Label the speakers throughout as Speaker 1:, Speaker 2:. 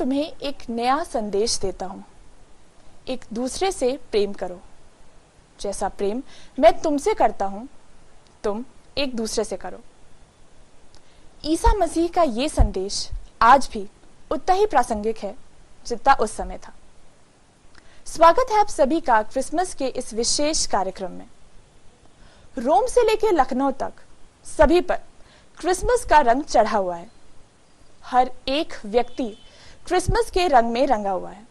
Speaker 1: तुम्हें एक नया संदेश देता हूं। एक दूसरे से प्रेम करो। जैसा प्रेम मैं तुमसे करता हूं, तुम एक दूसरे से करो। ईसा मसीह का ये संदेश आज भी उतना ही प्रासंगिक है जितना उस समय था। स्वागत है आप सभी का क्रिसमस के इस विशेष कार्यक्रम में। रोम से लेकर लखनऊ तक सभी पर क्रिसमस का रंग चढ़ा हुआ है। हर एक व्यक्ति क्रिसमस के रंग में रंगा हुआ है।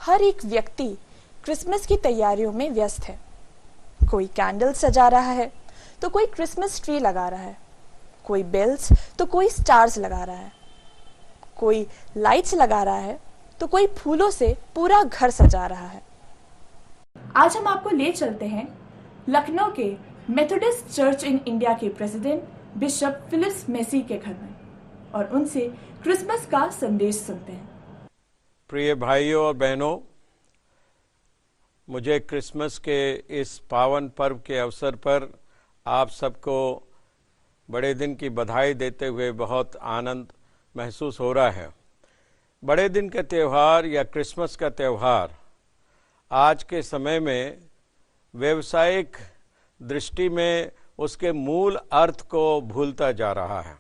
Speaker 1: हर एक व्यक्ति क्रिसमस की तैयारियों में व्यस्त है। कोई कैंडल सजा रहा है तो कोई क्रिसमस ट्री लगा रहा है, कोई बेल्स तो कोई स्टार्स लगा रहा है, कोई लाइट्स लगा रहा है तो कोई फूलों से पूरा घर सजा रहा है। आज हम आपको ले चलते हैं लखनऊ के मेथोडिस्ट चर्च इन इंडिया के प्रेसिडेंट बिशप फिलिप्स मेसी के घर में और उनसे क्रिसमस का संदेश सुनते हैं।
Speaker 2: प्रिय भाइयों और बहनों, मुझे क्रिसमस के इस पावन पर्व के अवसर पर आप सबको बड़े दिन की बधाई देते हुए बहुत आनंद महसूस हो रहा है। बड़े दिन का त्यौहार या क्रिसमस का त्यौहार आज के समय में व्यावसायिक दृष्टि में उसके मूल अर्थ को भूलता जा रहा है।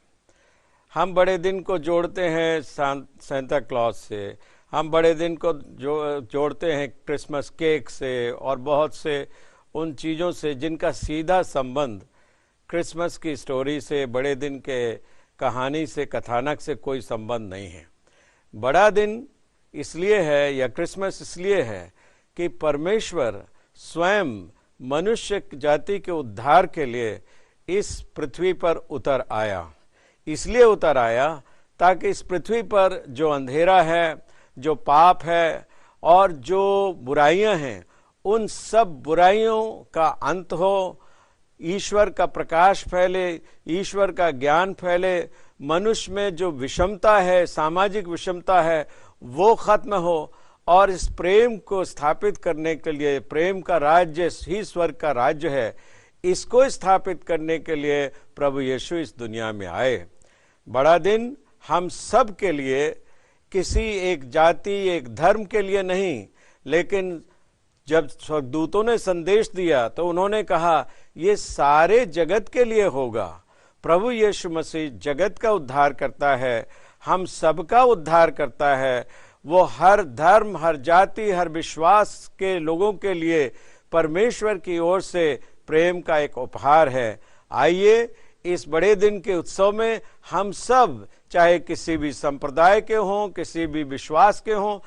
Speaker 2: हम बड़े दिन को जोड़ते हैं सांता क्लॉज से, हम बड़े दिन को जोड़ते हैं क्रिसमस केक से और बहुत से उन चीज़ों से जिनका सीधा संबंध क्रिसमस की स्टोरी से, बड़े दिन के कहानी से, कथानक से कोई संबंध नहीं है। बड़ा दिन इसलिए है या क्रिसमस इसलिए है कि परमेश्वर स्वयं मनुष्य जाति के उद्धार के लिए इस पृथ्वी पर उतर आया। इसलिए उतर आया ताकि इस पृथ्वी पर जो अंधेरा है, जो पाप है और जो बुराइयां हैं, उन सब बुराइयों का अंत हो, ईश्वर का प्रकाश फैले, ईश्वर का ज्ञान फैले, मनुष्य में जो विषमता है, सामाजिक विषमता है, वो खत्म हो और इस प्रेम को स्थापित करने के लिए, प्रेम का राज्य ही स्वर्ग का राज्य है, इसको स्थापित करने के लिए प्रभु यीशु इस दुनिया में आए। बड़ा दिन हम सब के लिए, किसी एक जाति, एक धर्म के लिए नहीं, लेकिन जब स्वर्गदूतों ने संदेश दिया तो उन्होंने कहा ये सारे जगत के लिए होगा। प्रभु यीशु मसीह जगत का उद्धार करता है, हम सबका उद्धार करता है। वो हर धर्म, हर जाति, हर विश्वास के लोगों के लिए परमेश्वर की ओर से प्रेम का एक उपहार है। आइए इस बड़े दिन के उत्सव में हम सब, चाहे किसी भी संप्रदाय के हों, किसी भी विश्वास के हों,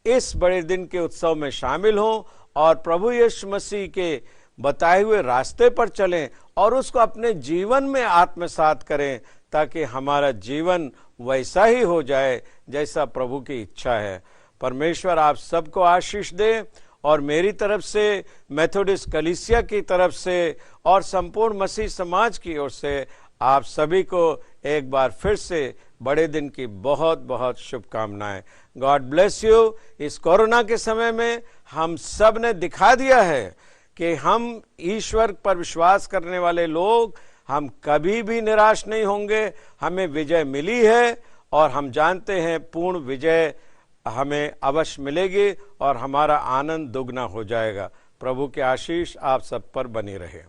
Speaker 2: इस बड़े दिन के उत्सव में शामिल हों और प्रभु यीशु मसीह के बताए हुए रास्ते पर चलें और उसको अपने जीवन में आत्मसात करें, ताकि हमारा जीवन वैसा ही हो जाए जैसा प्रभु की इच्छा है। परमेश्वर आप सबको आशीष दे, और मेरी तरफ से, मेथोडिस्ट कलीसिया की तरफ से और संपूर्ण मसीह समाज की ओर से आप सभी को एक बार फिर से बड़े दिन की बहुत बहुत शुभकामनाएं। God bless you. इस कोरोना के समय में हम सब ने दिखा दिया है कि हम ईश्वर पर विश्वास करने वाले लोग, हम कभी भी निराश नहीं होंगे। हमें विजय मिली है और हम जानते हैं पूर्ण विजय हमें अवश्य मिलेगी और हमारा आनंद दुगना हो जाएगा। प्रभु के आशीष आप सब पर बनी रहे।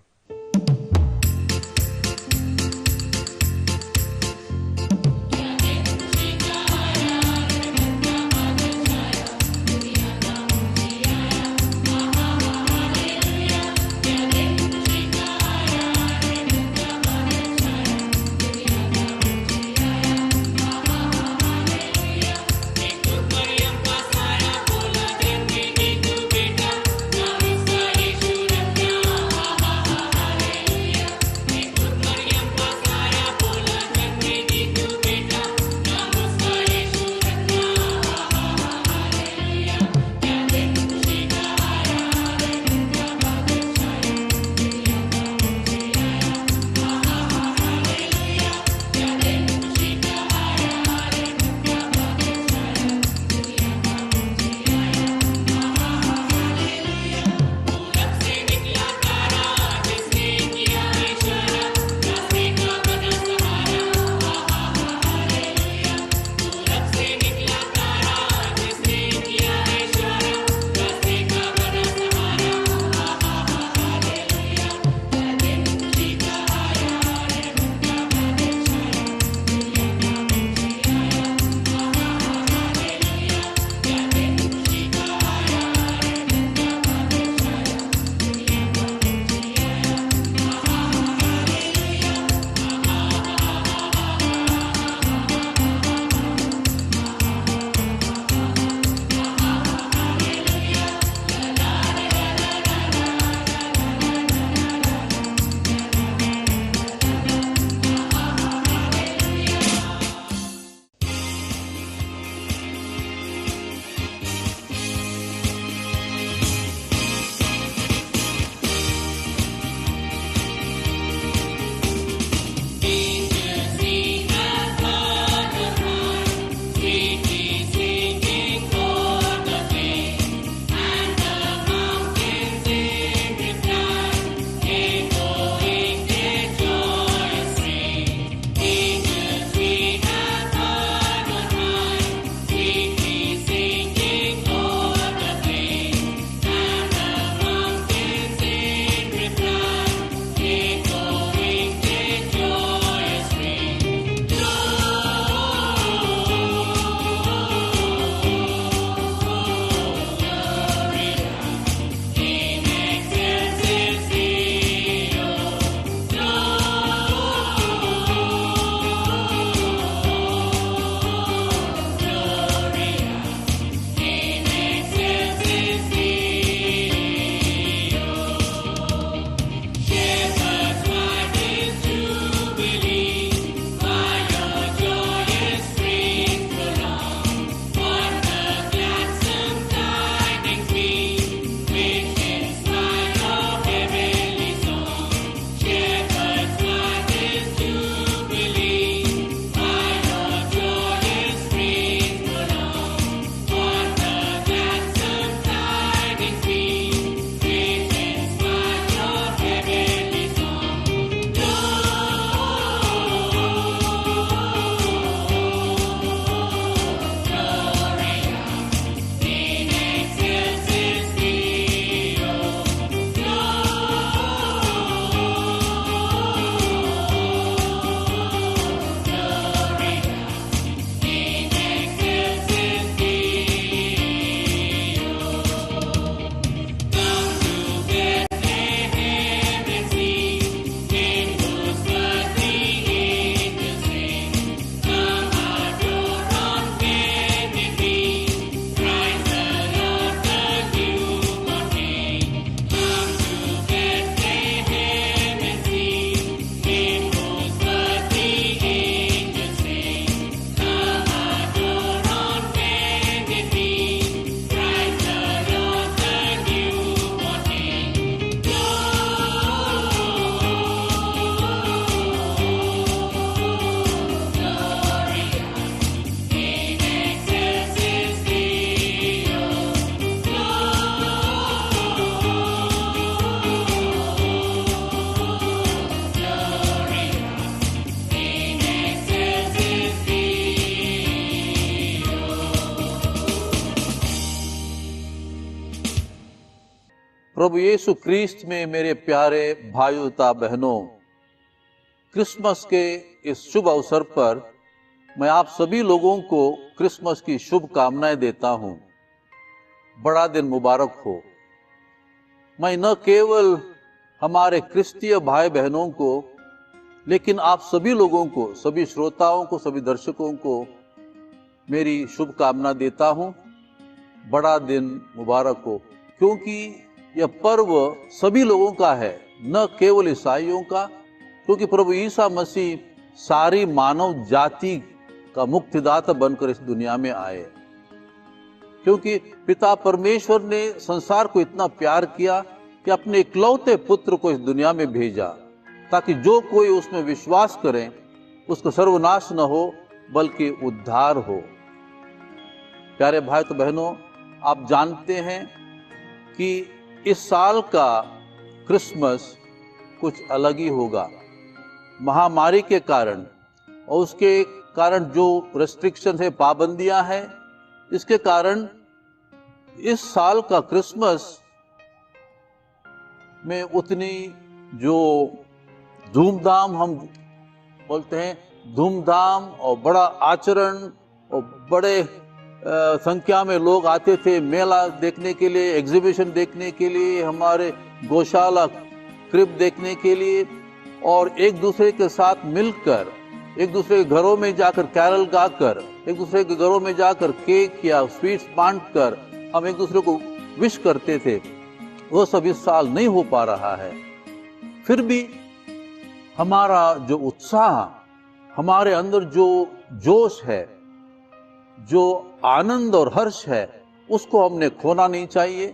Speaker 3: प्रभु यीशु क्रिस्त में मेरे प्यारे भाइयों तथा बहनों, क्रिसमस के इस शुभ अवसर पर मैं आप सभी लोगों को क्रिसमस की शुभकामनाएं देता हूं। बड़ा दिन मुबारक हो। मैं न केवल हमारे क्रिस्तीय भाई बहनों को, लेकिन आप सभी लोगों को, सभी श्रोताओं को, सभी दर्शकों को मेरी शुभकामना देता हूं। बड़ा दिन मुबारक हो, क्योंकि यह पर्व सभी लोगों का है, न केवल ईसाइयों का, क्योंकि प्रभु ईसा मसीह सारी मानव जाति का मुक्तिदाता बनकर इस दुनिया में आए। क्योंकि पिता परमेश्वर ने संसार को इतना प्यार किया कि अपने इकलौते पुत्र को इस दुनिया में भेजा, ताकि जो कोई उसमें विश्वास करे उसका सर्वनाश न हो बल्कि उद्धार हो। प्यारे भाई तो बहनों, आप जानते हैं कि इस साल का क्रिसमस कुछ अलग ही होगा। महामारी के कारण और उसके कारण जो रेस्ट्रिक्शन है, पाबंदियां हैं, इसके कारण इस साल का क्रिसमस में उतनी जो धूमधाम, हम बोलते हैं धूमधाम और बड़ा आचरण और बड़े संख्या में लोग आते थे मेला देखने के लिए, एग्जीबिशन देखने के लिए, हमारे गौशाला क्रिब देखने के लिए, और एक दूसरे के साथ मिलकर, एक दूसरे के घरों में जाकर कैरल गाकर, एक दूसरे के घरों में जाकर केक या स्वीट्स बांटकर हम एक दूसरे को विश करते थे। वो सब इस साल नहीं हो पा रहा है। फिर भी हमारा जो उत्साह, हमारे अंदर जो जोश है, जो आनंद और हर्ष है, उसको हमने खोना नहीं चाहिए।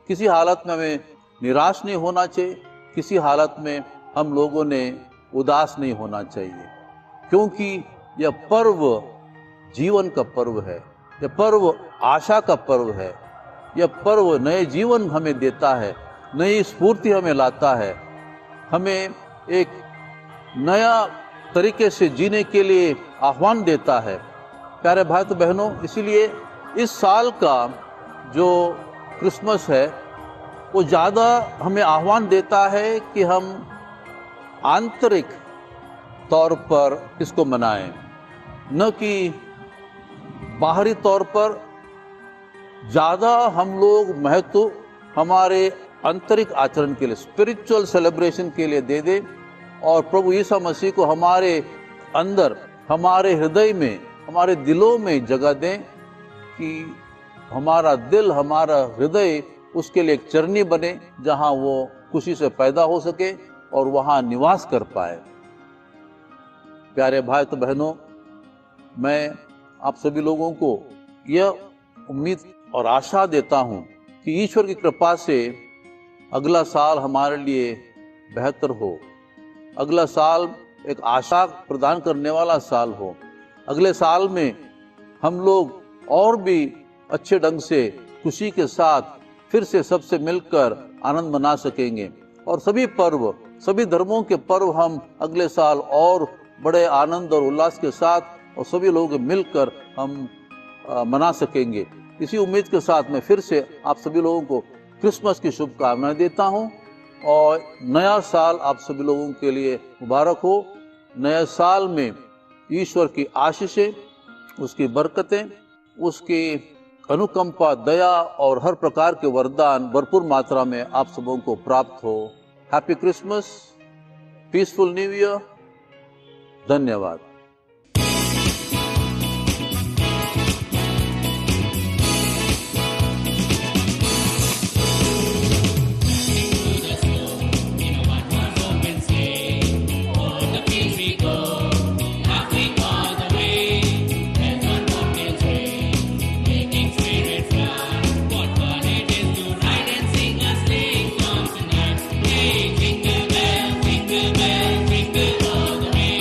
Speaker 3: किसी हालत में हमें निराश नहीं होना चाहिए, किसी हालत में हम लोगों ने उदास नहीं होना चाहिए, क्योंकि यह पर्व जीवन का पर्व है, यह पर्व आशा का पर्व है, यह पर्व नए जीवन हमें देता है, नई स्फूर्ति हमें लाता है, हमें एक नया तरीके से जीने के लिए आह्वान देता है। प्यारे भाई तो बहनों, इसीलिए इस साल का जो क्रिसमस है वो ज़्यादा हमें आह्वान देता है कि हम आंतरिक तौर पर इसको मनाएं, न कि बाहरी तौर पर। ज़्यादा हम लोग महत्व हमारे आंतरिक आचरण के लिए, स्पिरिचुअल सेलिब्रेशन के लिए दे दें, और प्रभु यीशु मसीह को हमारे अंदर, हमारे हृदय में, हमारे दिलों में जगह दें, कि हमारा दिल, हमारा हृदय उसके लिए एक चरनी बने, जहां वो खुशी से पैदा हो सके और वहां निवास कर पाए। प्यारे भाई तो बहनों, मैं आप सभी लोगों को यह उम्मीद और आशा देता हूं कि ईश्वर की कृपा से अगला साल हमारे लिए बेहतर हो, अगला साल एक आशा प्रदान करने वाला साल हो। अगले साल में हम लोग और भी अच्छे ढंग से, खुशी के साथ फिर से सबसे मिलकर आनंद मना सकेंगे, और सभी पर्व, सभी धर्मों के पर्व हम अगले साल और बड़े आनंद और उल्लास के साथ और सभी लोग मिलकर हम मना सकेंगे। इसी उम्मीद के साथ मैं फिर से आप सभी लोगों को क्रिसमस की शुभकामनाएं देता हूं, और नया साल आप सभी लोगों के लिए मुबारक हो। नए साल में ईश्वर की आशीषें, उसकी बरकतें, उसकी अनुकंपा, दया और हर प्रकार के वरदान भरपूर मात्रा में आप सबों को प्राप्त हो। Happy Christmas, peaceful new year. धन्यवाद।
Speaker 4: Jingle bell, jingle all the way.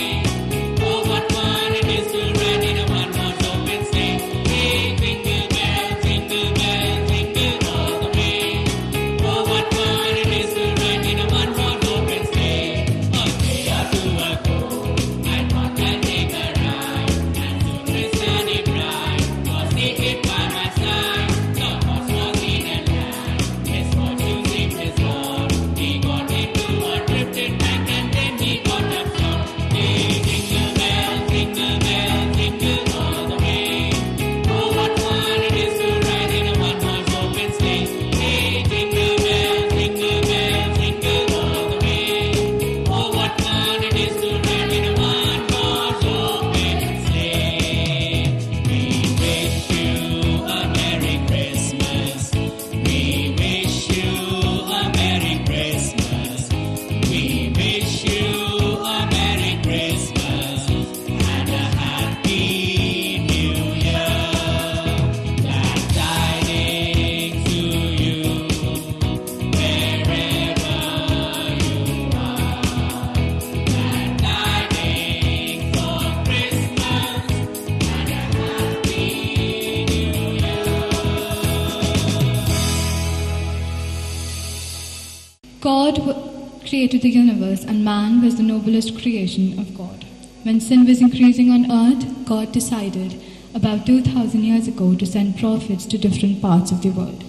Speaker 4: created the universe, and man was the noblest creation of God. When sin was increasing on earth, God decided about 2,000 years ago to send prophets to different parts of the world.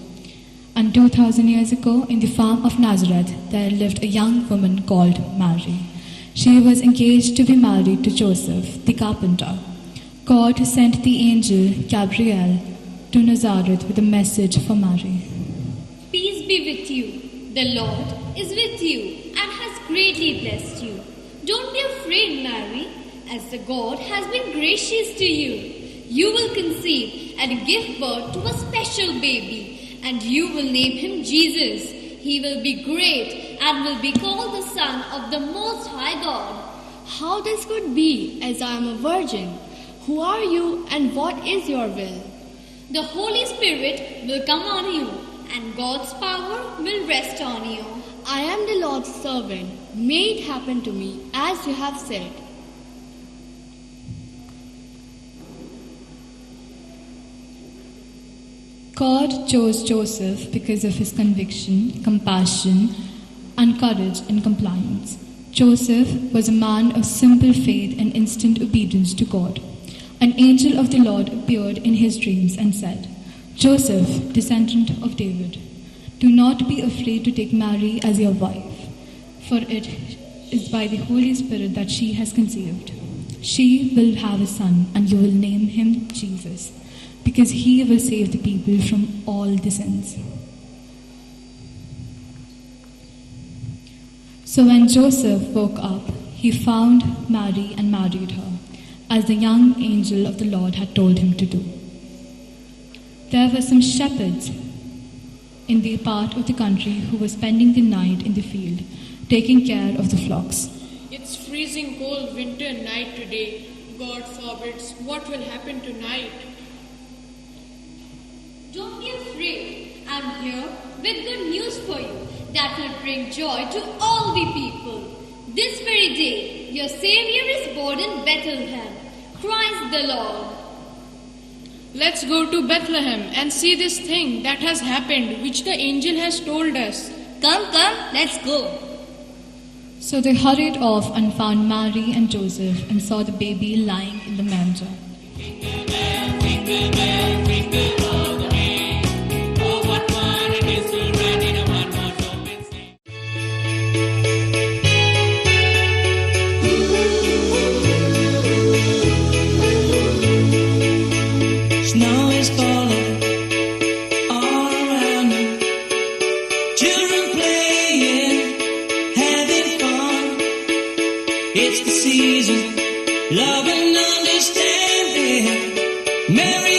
Speaker 4: And 2,000 years ago, in the farm of Nazareth, there lived a young woman called Mary. She was engaged to be married to Joseph, the carpenter. God sent the angel Gabriel to Nazareth with a message for Mary.
Speaker 5: Peace be with you. The Lord is with you and has greatly blessed you. Don't be afraid, Mary, as the God has been gracious to you. You will conceive and give birth to a special baby, and you will name him Jesus. He will be great and will be called the Son of the Most High God.
Speaker 6: How this could be, as I am a virgin? Who are you and what is your will?
Speaker 5: The Holy Spirit will come on you, and God's power will rest on you.
Speaker 6: I am the Lord's servant. May it happen to me as you have said.
Speaker 4: God chose Joseph because of his conviction, compassion, and courage in compliance. Joseph was a man of simple faith and instant obedience to God. An angel of the Lord appeared in his dreams and said, "Joseph, descendant of David, do not be afraid to take Mary as your wife, for it is by the Holy Spirit that she has conceived. She will have a son, and you will name him Jesus, because he will save the people from all the sins." So when Joseph woke up, he found Mary and married her, as the young angel of the Lord had told him to do. There were some shepherds in the part of the country who were spending the night in the field, taking care of the flocks.
Speaker 7: It's freezing cold winter night today. God forbids what will happen tonight.
Speaker 5: Don't be afraid. I'm here with good news for you that will bring joy to all the people. This very day, your Savior is born in Bethlehem, Christ the Lord.
Speaker 7: Let's go to Bethlehem and see this thing that has happened, which the angel has told us.
Speaker 5: Come, let's go.
Speaker 4: So they hurried off and found Mary and Joseph and saw the baby lying in the manger.
Speaker 8: Snow is falling all around me. Children playing, having fun. It's the season, love and understanding. Merry